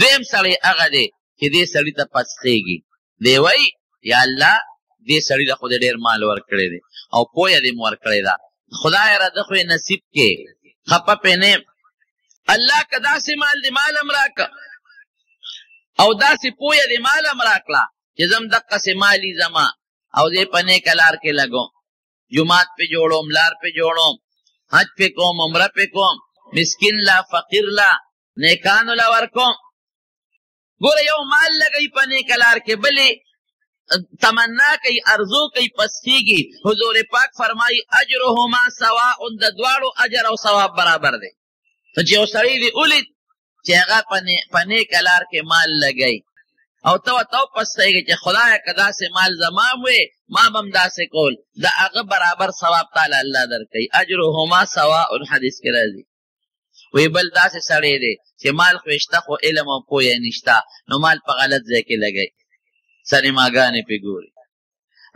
دویم سړی هغه دی چې دې سړي ته پسخېږي دی وایي یا الله دې سړي له خو دې ډېر مال ورکړی دی او پویه دې مو ورکړې ده خدای را ده خو یې نصیب کې خفه پې نه یم الله که داسې مال دې مال هم راکړه او داسې پویه دې مال هم راکړه چې زه هم دقسې مالي زما او دې په نیکه لار کې لګوم جماعت پې جوړوم لار پې جوړوم حج پې کوم عمره پې کوم مسکین لا فقیر لا نیکانو لا ورکوم ګوره یو مال لګوي په نیکه لار کې بلې تمنا کوي ارزو کوي پسخېږي حضور پاک فرمایي اجرهما سواء د دواړو اجر او ثواب برابر دی چې یو سړی دې ولید چې هغه په نیکه لار کې مال لګوي او ته ورته وپسخېږي چې خدایه که داسې مال زما وې ما به هم داسې کول د هغه برابر ثواب تعالی الله درکوي اجرهما سواء حدیث کې راځي وی بل داسې سړی دی چې مال خو شته خو علم او پویه نشته نو مال په غلط ځای کې لګوي سنیماګانې پې ګوري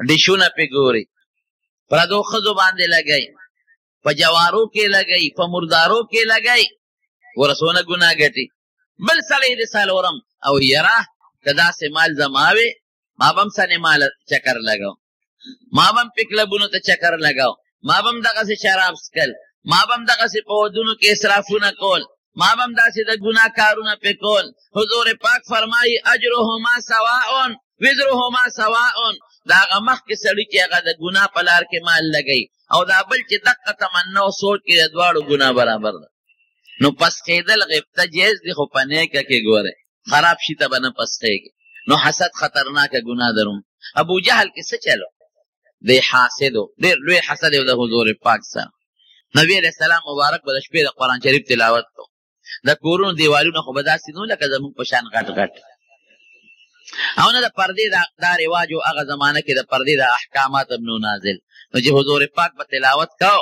ډشونه پې ګوري پردو ښځو باندې لګوي په جوارو کې لګوي په مردارو کې لګوي ګوره څونه ګناه ګټي بل سړی دی څلورم او یاره که داسې مال زما وې ما به هم سنیما چکر لګو ما به هم په کلبونو ته چکر لګو ما به هم دغسې شراب څکل ما به هم دغسې په ودونو کې اسرافونه کول ما به هم داسې د ګناه کارونه پې کول حضور پاک فرمایي اجرهما سواء وزرهما سواء د هغه مخکې سړي چې هغه د ګناه په لار کې مال لګوي او دا بل چې دقه تمنا او سوچ کې د دواړو ګناه برابر ده نو پسخېدل غبطه جایز دی خو په نیکه کې ګوره خراب شي ته به نه پسخېږي نو حسد خطرناکه ګناه دروم ابو جهل کې څه چلو دی حاسد و ډېر لوی حسد یو د حضور پاک سره نبی علیہ السلام مبارک به د شپې د قرآن شریف تلاوت کو د کورونو دیوالونه خو به داسې نو لکه زموږ په شان غټ غټ او نه د پردې دا رواج و هغه زمانه کې د پردې د احکامات هم نو نازل نو چې حضور پاک به تلاوت کو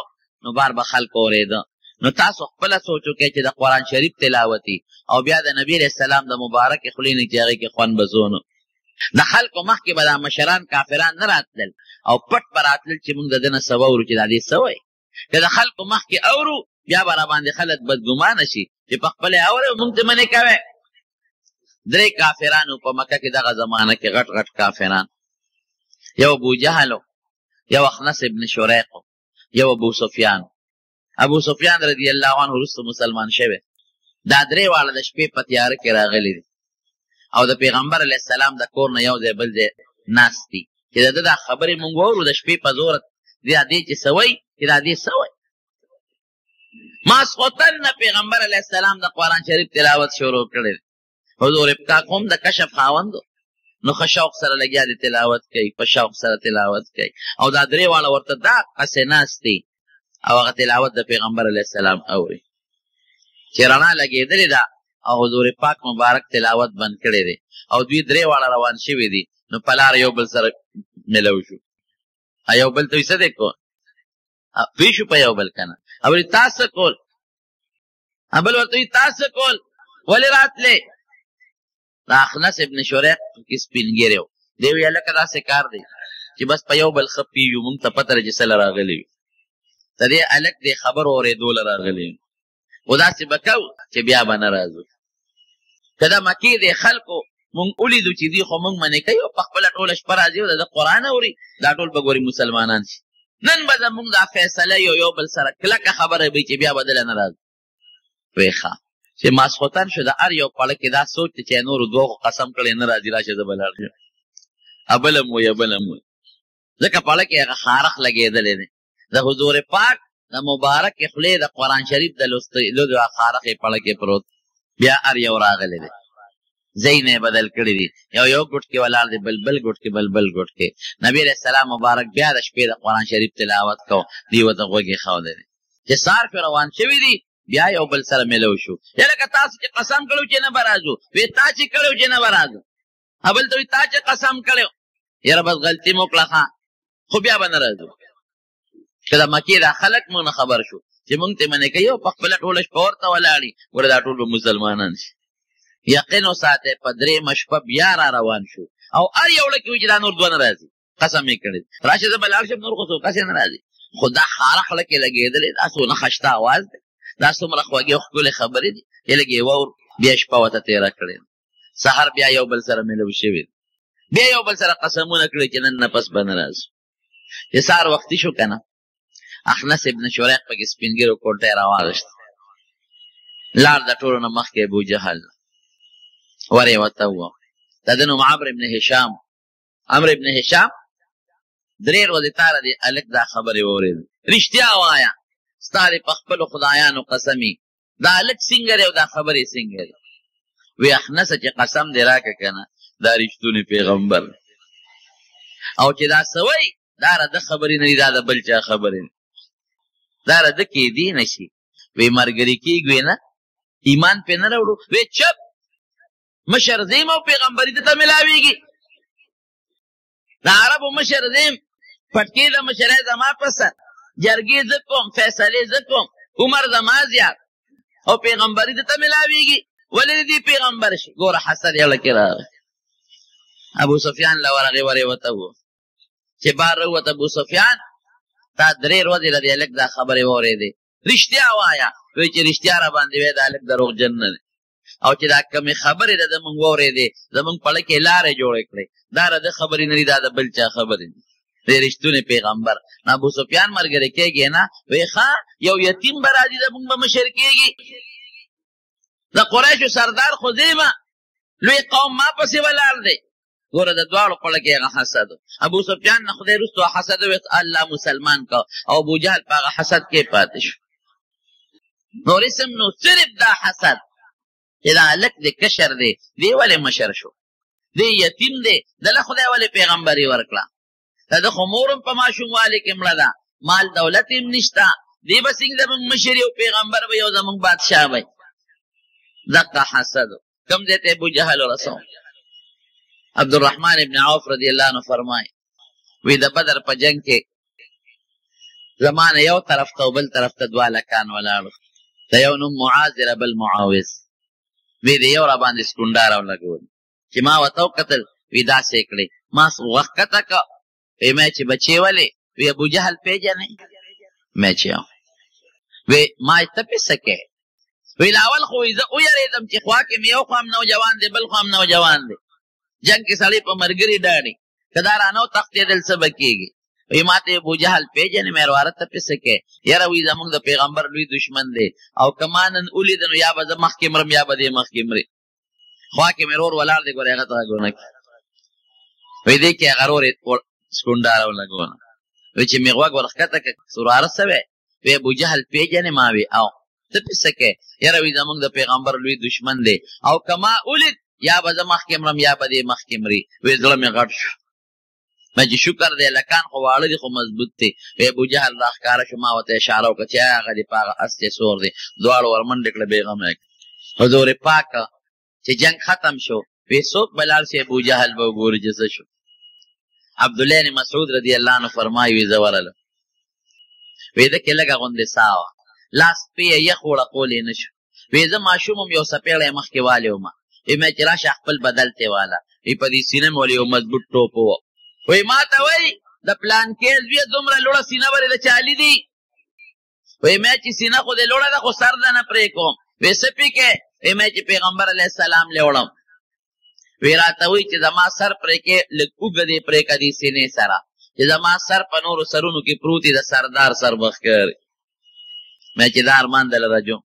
نو بار به خلک اورېده نو تاسو خپله سوچ وکئ چې د قرآن شریف تلاوتي او بیا د نبی علیہ السلام د مبارکې خولې نه چې هغې کې خوند به زونو د خلکو مخکې به دا مشران کافران نه راتلل او پټ به راتلل چې موږ د ده نه څه واورو چې دا دې څه وایي که د خلکو مخکې اورو بیا به راباندې خلک بدګمانه شي چې په خپله یې اورئ موږ ته منې کوئ درې کافرانو په مکه کې دغه زمانه کې غټ غټ کافران یو ابو جهل یو اخنس ابن شریق یو ابو سفیان رضی الله عنه وروسته مسلمان شوی دا درې واړه د شپې په تیاره کې راغلي دي او د پیغمبر علیه السلام د کور نه یو ځای بل ځای ناست دي چې د ده دا خبرې مونږ واورو د شپې په زوره دا دې چې څه وایي چې دا دې څه وایي ماسخوتن نه پیغمبر علیه السلام د قرآن شریف تلاوت شروع کړی حضور پاک هم د کشف خاوند نو ښه شوق سره لګیا دی تلاوت کوي په شوق سره تلاوت کوي او دا درې واړه ورته دا قصې ناست دي او هغه تلاوت د پیغمبر علیه السلام اوري چې رڼا لګېدلې ده او حضور پاک مبارک تلاوت بند کړی دی او دوی درې واړه روان شوي دي نو په لاره یو بل سره ملو شو یو بل ته څه دی کول پوه شو په یو بل که نه او تاسو کول بل ورته وایي تاسو کول ولې راتلې د اخنس ابن شریق کې سپین ږیری و دی ویل لکه داسې کار دی چې بس په یو بل ښه پیږو مونږ ته پته ده چې څه له راغلي وي د دې هلک دې خبر اورېدو له راغلي وي خو داسې به کوو چې بیا به نه راځو که د مکې دې خلکو مونږ ولیدو چې دوی خو مونږ منې کوي او په خپله ټوله شپه راځي او د قرآن اوري دا ټول به ګوري مسلمانان شي نن به زمونږ دا فیصله یو بل سره کلکه خبره وي چې بیا بدله نه راځي. وایي ښه چې ماسخوتن شو د هر یو پړه کې دا سوچ دی چې نورو دوغو قسم کړی نه راځي راشه زه به لاړ شم. ابله مو ځکه پړه کې هغه خارخ لګېدلی دی د حضور پاک د مبارک خولې د قرآن شریف د لوستلو د خارخ پړه کې پروت بیا هر یو راغلی دی ځای نه بدل کړي دي یو ګوټ کې ولاړ دی بل ګوټ کې بل ګوټ کې. نبی علیه السلام مبارک بیا د شپې د قرآن شریف تلاوت کو دی ورته غوږ ایښودی دی چې سهار پې روان شوي دي بیا یو بل سره ملو شو. یا لکه تاسو چې قسم کړو چې نه به راځو وی تا چې کړو چې نه به راځو بل ته وایي تا چې قسم کړی یاره بس غلطي مو کړه ښه خو بیا به نه راځو. که د مکې دا خلک مونږ نه خبر شو چې مونږ ته منې کوي او په خپله ټوله شپه ورته ولاړي ګوره دا ټول به مسلمانان شي. یقین وساتئ په درېیمه شپه بیا را روان شو او هر یو له کې وایي چې دا نور دوه نه راځي قسم یې کړی راشه زه به لاړ شم نور خو څوک هسې نه راځي. خو دا خاره خوله کې لګېدلی دا څونه خشته اواز دی دا څومره خوږې او ښکلې خبرې دي چې لږ یې واور بیا شپه ورته تېره کړې سهار بیا یو بل سره ملو شوي بیا یو بل سره قسمونه کړي چې نن نه پس به نه راځو. چې سهار وختي شو که نه اخنس ابن شریق پکې سپینګیرو کوټه یې راواغېشت لاړ د ټولو نه مخکې ابوجهل ور یې ورته ووایه د ده نوم عمرو ابن هشام درې ورځې تاره دی هلک دا خبرې واورېدې رښتیا وایه ستا دې په خپلو خدایانو قسمي دا هلک څنګه دی او دا خبرې څنګه دی وی اخنسه چې قسم دې راکړه که نه دا رښتونی پیغمبر او چې دا سوی دا رده خبرې نه دي دا د بل چا خبرې نه دا رده کېدی نه شي. وی مرګري کېږو نه ایمان پې نه راوړو وی چپ مشر زیم او پیغمبري ته ملاویږي د عربو مشر زیم پټکې د مشرۍ زما په سر جرګې زه کوم فیصلې زه کوم عمر زما زیات او پیغمبري ته ملاویږي ولې دې پیغمبر شي. ګوره حسد یې لکې راغی ابو سفیان له ورغې ورې ورته و چې بار راووت ابو سفیان تا درې ورځې د دې هلک دا خبرې واورېدې رښتیا وایه وایي چې رښتیا را باندې وایي دا هلک دروغجن نه دی او چې دا کمې خبرې ده زمونږ واورېدې زمونږ پړه کې لارې جوړې کړې دا د خبرې نه دي دا د بل چا خبرې دي دی رښتونی پیغمبر. نو ابو سفیان ملګری کېږي نه وایي ښه یو یتیم به راځي زمونږ به مشر کېږي د قریشو سردار خو زیمه لوی قوم ما پسې ولاړ دی. ګوره د دواړو پړه کې هغه حسد ابو سفیان نه خدای وروستو حسد ویښ الله مسلمان کا او ابوجهل په هغه حسد کې پاتې شو. نور اسم نو صرف دا حسد چې دا هلک دی کشر دی دی ولې مشر شو دی یتیم دی دله خدای ولې پیغمبري ورکړه د ده خو مور هم په ماشوموالي کې مړه ده مال دولت هم نشته دی به څنګه زمونږ مشر یو پیغمبر به یو زمونږ بادشاه وی. دقه حسد کوم ځای ته ابوجهل ورسو. عبدالرحمن ابن عوف رضی الله عنه فرمای وی د بدر په جنگ کې زمانه یو طرف ته او بل طرف ته دوه هلکان ولاړو د یو نوم معاذ دی بل معاوض وی د یو را باندې سکونډا راولګول چې ما ورته وکتل وی داسې کړې ما وخت کته که وی مې چې بچې ولې وی ابوجهل پېژنې مې چې وی ما ته پې څه کې وی لاول خو زه ویرېدم چې خوا کې مې یو خوا هم نوجوان دی بل خوا هم نوجوان دی جنگ کې سړی په مرګري ډاډي که دا رانه تښتېدل څه به کېږي وی ما ته ابوجهل پېژنې مې ورواره ته پې څه کې یاره وی زمونږ د پیغمبر لوی دشمن دی او که ما نن ولیده نو یا به زه مخکې مرم یا به دې مخکې مري خوا کې مې رور ولاړ دی ګورې هغه ته غږونه کړي وی دې کې هغه رور یې سکونډا راولګونه وی چې مې غوږ ورښکته کړه سوراره څه وی وی ابوجهل پېژنې ما وی او ته پې څه کې یاره وی زمونږ د پیغمبر لوی دشمن دی او که ما ولید یا به زه مخکې مرم یا به دې مخکې مري وی زړه مې غټ شو ما چې شکر دی لکان خو واړه دي خو مضبوط دی وی ابوجهل راښکاره شو ما ورته اشاره وکړه چې هغه دې په هغه اس چې سور دی دواړو ورمنډې کړه بېغمه یې حضور پاکه چې جنگ ختم شو وی څوک به لاړ شي ابوجهل به وګوري چې څه شو. عبدالله بن مسعود رضی الله عنه فرمایي وی زه ورغلم وی ده کې لږه غوندې ساه وه لاس پې یې یخ وړقولی نه شو وی زه ماشوم هم یو څپېړی مخکې والی ومه وی مې چې راشه خپل بدل ته واله وی په دې سینه مې ولې یو مضبوط ټوپ ووه وی ما ته وی د پلانکې زویه دومره لوړه سینه ولې د چالي دي وی مې چې سینه خو دې لوړه ده خو سر ده نه پرې کوم وی څه پې کې وی مې چې پیغمبر علیه السلام لیوړم وی راته وی چې زما سر پرې کې لږ اوږده دې پرې که دې سینې سره چې زما سر په نورو سرونو کې پروت د سردار سر به ښکاري. مې چې دا ارمان دله راجو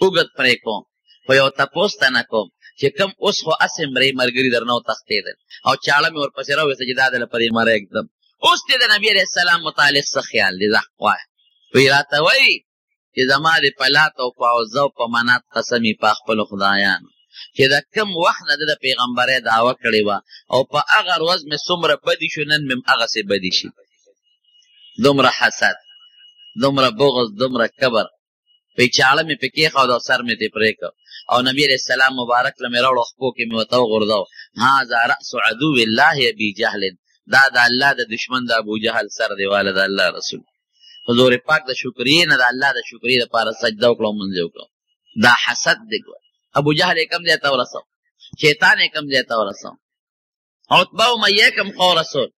اوږد پرې کوم خو یو تپوس ته نه کوم چې کوم اوس خو هسې مرې ملګري درنه وتښتېدل او چاړه مې ورپسې راوویسته چې دا دله په دې مره ږدم. اوس دې د نبي علیه السلام متعلق څه خیال دی؟ زه وایه وی راته وایي چې زما د په لات او په عزه او په منات قسم یې په خپلو خدایانو چې د کوم وخت نه د پیغمبرۍ دعوه کړې وه او په هغه ورځ مې څومره بدي شو نن مې هغسې بدي شي. دومره حسد، دومره بغض، دومره کبر. پې چاړه مې پې کېښود او سر مې ترې پرېکړ او نبي علیه السلام مبارک له مې راوړو خپو کې مې ورته وغورځو هذا رأس عدو الله ابي جهل، دا د الله د دشمن د ابو جهل سر دی واله د الله رسول. حضور پاک د شکریې نه د الله د شکریې دپاره سجده وکړه او منځ یې وکړه. دا حسد دی. ابو جهل یې کم ځای ته ورسو، شیطان یې کم ځای ته ورسو، عتبه امیه کم خو رسول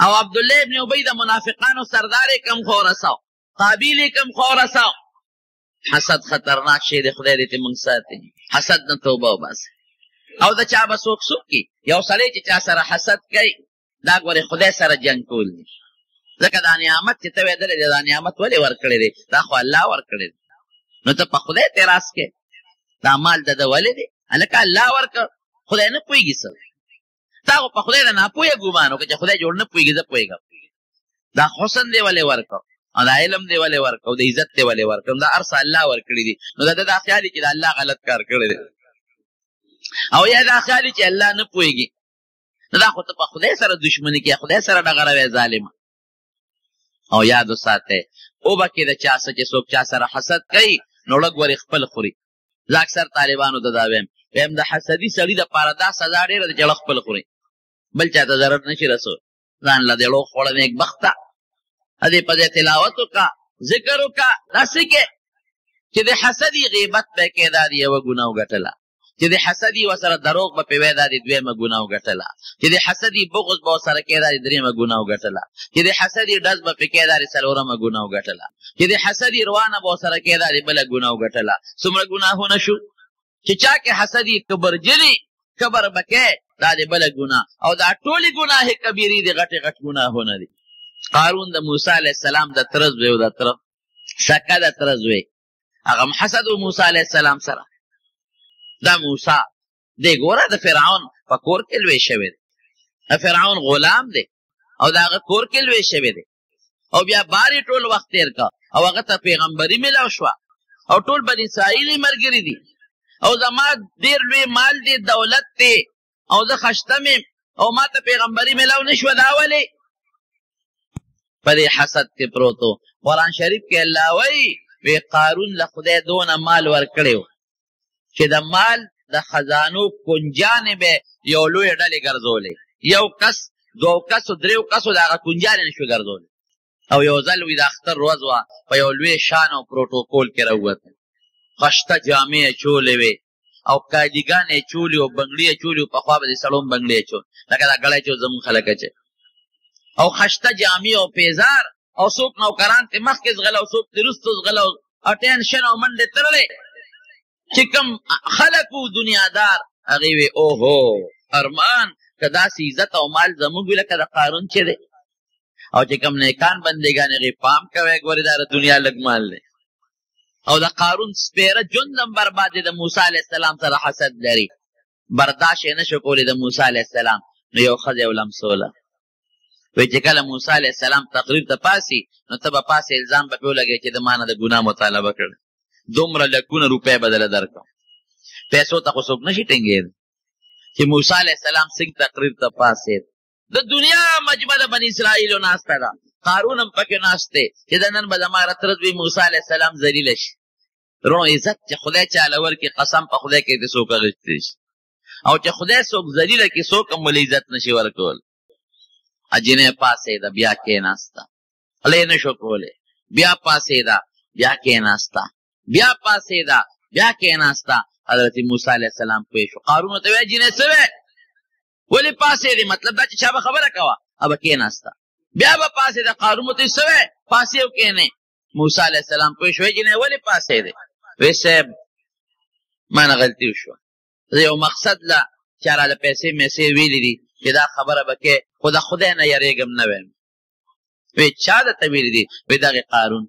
او عبدالله ابن ابی د منافقانو سردار یې کم خو رسو، قابیل یې کم خو رسو. حسد خطرناک شی دی، خدای دې موږ ساتي. حسد نه توبه وباسي. او د چا به څوک څوک کي یو سړی چې چا سره حسد کوي دا ګورې خدای سره جنګ کول دي. ځکه دا نعمت چې ته ویدلی دی دا نعمت ولې ورکړی دی؟ دا خو الله ورکړی دی. نو ته په خدای اعتراض کوې دا مال د ده ولې دی؟ هلکه الله ورکړ، خدای نه پوهېږي څه. تا خو په خدای د ناپوهه ګمان وکړه چې خدای جوړ نه پوهېږي، زه پوهېږم. دا حسن دی ولې ورکړ او دا علم دی ولې ورکړ او د عزت دی ولې ورکړ؟ دا هر څه الله ورکړي دي. نو د ده دا خیال چې د الله غلط کار کړی دی او یا دا خیال چې الله نه پوهېږي. نو دا خو ته په خدای سره دشمني کې خدای سره ډغروې ظالمه. او یاد وساتئ اوبه کې د چا څه چې څوک چا سره حسد کوي نو لږ ورې خپل خوري. زه اکثر طالبانو ته دا ویم د حسدي سړي دپاره دا سزا ډېره ده چې لږ خپل خوري، بل چا ته ضرر نشي رسول. ځان له دېړو خوړه نیکبخته ادې په دې تلاوت وکړه، ذکر وکړه، داسې کې چې د حسدي غیبت به یې کې دا د یوه ګناه وګټله، چې د حسدي ورسره دروغ به پې وی دا د دویمه ګناه وګټله، چې د حسدي بغض به ورسره کې دا د درېیمه ګناه وګټله، چې د حسدي ډز به پې کې دا د څلورمه ګناه وګټله، چې د حسدي روانه به ورسره کې دا د بله ګناه وګټله. څومره ګناهونه شو چې چا کې حسدي کبرجني کبر به کې دا د بله ګناه. او دا ټولې ګناهې کبیرې دي، غټې غټ ګناهونه دي. قارون د موسی علیه السلام د تره زوی و، د تره سکه د تره زوی، هغه هم حسد و موسی علیه السلام سره. دا موسی دی ګوره د فرعون په کور کې لوی شوی دی، د فرعون غلام دی او د هغه کور کې لوی شوی دی او بیا بارې ټول وخت تېر کا او هغه ته پیغمبري میلاو شوه او ټول بني اسرائیل یې ملګري دي او زما ډېر لوی مال دی، دولت دی او زه خشتم یم او ما ته پیغمبري میلاو نه شوه. دا ولې؟ په دې حسد کې پروت و. قرآن شریف کې الله وایي قارون له خدای دونه مال ورکړی و چې د مال د خزانو کنجانې به یو لویې ډلې ګرځولې، یو کس دوه کسو دریو کسو د هغه کنجانې نشوې ګرځولی. او یو ځل وي د اختر ورځ وه په یو لوی شان او پروټوکول کې راووته، خشته جامې یې چولې وې او کاډیګان یې چولي او بنګړي یې چولي، پخوا به د سړو هم بنګړي یې چول لکه دا ګړی چې زموږ خلک اچوي، او خشته جامې او پیزار او څوک نوکران ترې مخکې ځغله او څوک ترې وروسته ځغله او ټینشن او منډې تړلې. چې کوم خلک وو دنیادار هغې وې اوهو ارمان که داسې عزت او مال زموږ وي لکه د قارون چې دی. او چې کوم نیکان بندګان هغې پام کوئ ګورې دا د دنیا لږ مال دی. او د قارون سپېره ژوند هم برباد دی، د موسی علیه السلام سره حسد لري، برداشت یې نه شو کولی د موسی علیه السلام. نو یو ښځه یې ولمسوله، وایي چې کله موسی علیه السلام تقریر ته پاسي نو ته به پاسې الزام به پې ولګوې چې د ما نه د ګناه مطالبه کړې، دومره لکونه روپۍ به دله درکړم. پیسو ته خو څوک نشي ټینګېد چې موسی علیه السلام څنګه تقریر ته پاسېد. د دنیا مجمع د بني اسرائیلو ناسته ده، قارون هم پکې ناست دی چې د نن به زما رترز وي موسی علیه السلام ذلیله شي. رونو عزت چې خدای چاله ورکړي قسم په خدای کې د څوک اخیستی شي، او چې خدای څوک ذلیله کړي څوک هم ولې عزت نشي ورکول. اجینې پاسېده بیا کېناسته، خوله یې نه شو کولی، بیا پاسېده بیا کېناسته، بیا پاسېده بیا کېناسته. حضرت موسی علیه السلام پوه شو. قارون ورته وایي جینۍ څه وی ولې پاسېدې؟ مطلب دا چې چا به خبره کوه ابه کېناسته، بیا به پاسېده. قارون ورته څه وی پاسې او کېنې. موسی علیه السلام پوه شو جینۍ ولې پاسېدې؟ وی صاحب ما نه غلطي وشوه، زه یو مقصد له چا راله پیسې میسې ویلي دي چې دا خبره به کې خو د خدای نه یریږم نه ویم. وی چا درته ویلي دي؟ وی دغې قارون.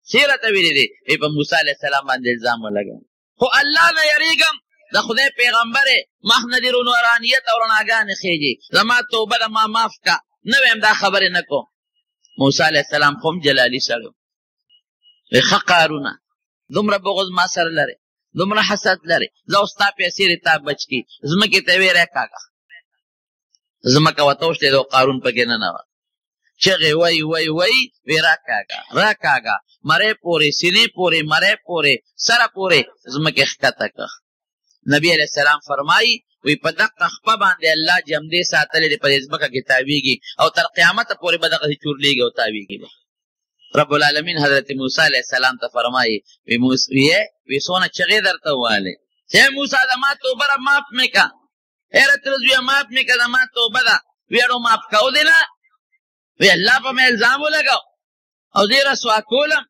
څه راته ویلي دي؟ وی په موسی علیه السلام باندې الزام ولګوم، خو الله نه یریږم، د خدای پیغمبرې مخ نه دې نورانیت او رڼاګانې خیږي، زما توبه ده ما معاف کا، نه ویم دا خبرې نه کوم. موسی علیه السلام خو هم جلالي سړی وی ښه قارونه دومره بغض ما سره لرې، دومره حسد لرې، زه او ستا پیسې دې تا بچ کي، ځمکې ته ویې راکاږه. ځمکه ورته وشلېده او قارون پکې ننوت، چغې وی وی وی وی راکاږه راکاږه، مرۍ پورې سینې پورې مرۍ پورې سره پورې ځمکې ښکته کړه. نبی علیه السلام فرمایي وی په دقه خپه باندې الله جمدې ساتلې دي په دې ځمکه کې تاویږي او تر قیامته پورې به دغسې چورلېږي او تاویږي به. رب العالمین حضرت موسی علیه السلام ته فرمایي وی څونه چغې درته ووالې چې موسی زما توبه را معاف مې که، هیره ترزویه معاف مې که زما توبه ده. وی اړو معاف کو دې نه؟ وی الله په مې الزام ولګو او دې رسوا کولم،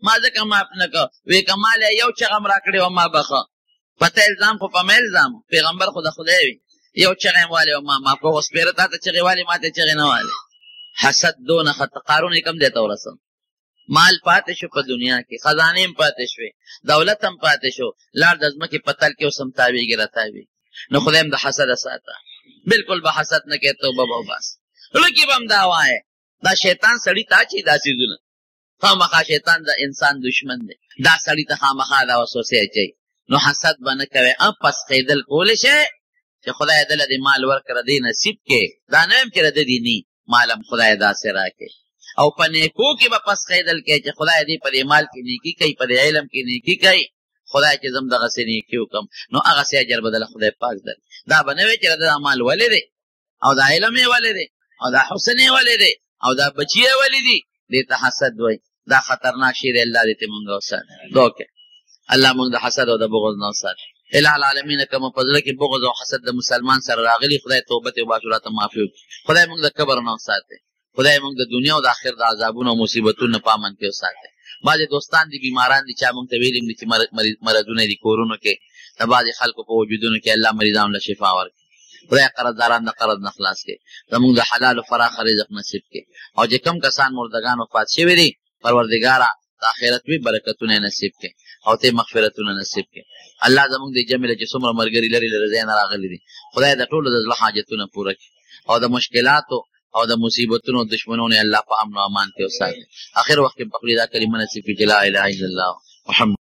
ما ځکه معاف نه کو. وی که ما له یو چغه م راکړې وه ما بخه، پته الزام خو په مې الزام، پیغمبر خو د خدای وي، یو چغه یې والې وه ما معاف کو. اوس پیره تا ته چغې والې ما ته چغې نه والې. حسد دونه خطه قارون یې کم دی ته ورسم، مال پاتې شو په دنیا کې، خزانې هم پاتې شوې، دولت هم پاتې شو، لاړ د ځمکې په تل کې اوس هم تاویږي راتاویږي. نو خدای هم د حسده ساته، بلکل به حسد نه کوې، توبه به وباسه. زړه کې به هم دا وایې دا شیطان سړي ته اچوي دا څیزونه، خامخا شیطان د انسان دشمن دی، دا سړي ته خامخا دا وسوسې اچوي. نو حسد به نه کوې، پسخېدل کولی شئ چې خدای دله دې مال ورکړه دې نصیب کې، دا نه ویم چې د دې ني مال هم خدای داسې راکړي. او په نیکو کې به پسخېدل کوي چې خدای دې په دې مال کې نیکي کوي، په دې علم کې نیکي کوي، خدای چې زم دغسې نیکي وکړم نو هغسې اجر به دله خدای پاک درکړي. دا به نه وي چې دا مال ولې دی او دا علم یې ولې دی او دا حسن یې ولې دی او دا بچي یې ولې دي، دې ته حسد وایي. دا خطرناک شی دی، الله دې ته مونږ وساتي. دعا کوئ الله مونږ د حسد او د بغض نه وساتي. اله العالمین که مو په زړه کې بغض او حسد د مسلمان سره راغلي، خدای توبه وباسو، راته معافي وکړي. خدای مونږ د کبر نه وساتي، خدای مونږ د دنیا او د آخرت د عذابونو او مصیبتونو په امن کې وساتي. بعضې دوستان دي بیماران دي، چا مونږ ته ویلي دي چې مرضونه دي کورونو کې، د بعضې خلکو په وجودونو کې الله مریضانو له شفا ورکړي. خدای قرضداران د قرض نه خلاص کړي، زمونږ د حلال او فراخ رزق نصیب کړي. او چې کوم کسان مردگان وفات شوي دي پروردګاره د آخرت وی برکتونه نصیب کړي او ته مغفرتونه نصیب کړي. الله زمونږ د جمله چې څومره مرګري لري له ځای نه راغلي دي، خدای د ټولو د زړه حاجتونه پوره کړي او د مشکلاتو او د مصیبتونو دشمنونو الله په امن او امان کې وساتي. اخر وخت په خپل دا کلمه نصیب کړي، لا اله الا الله محمد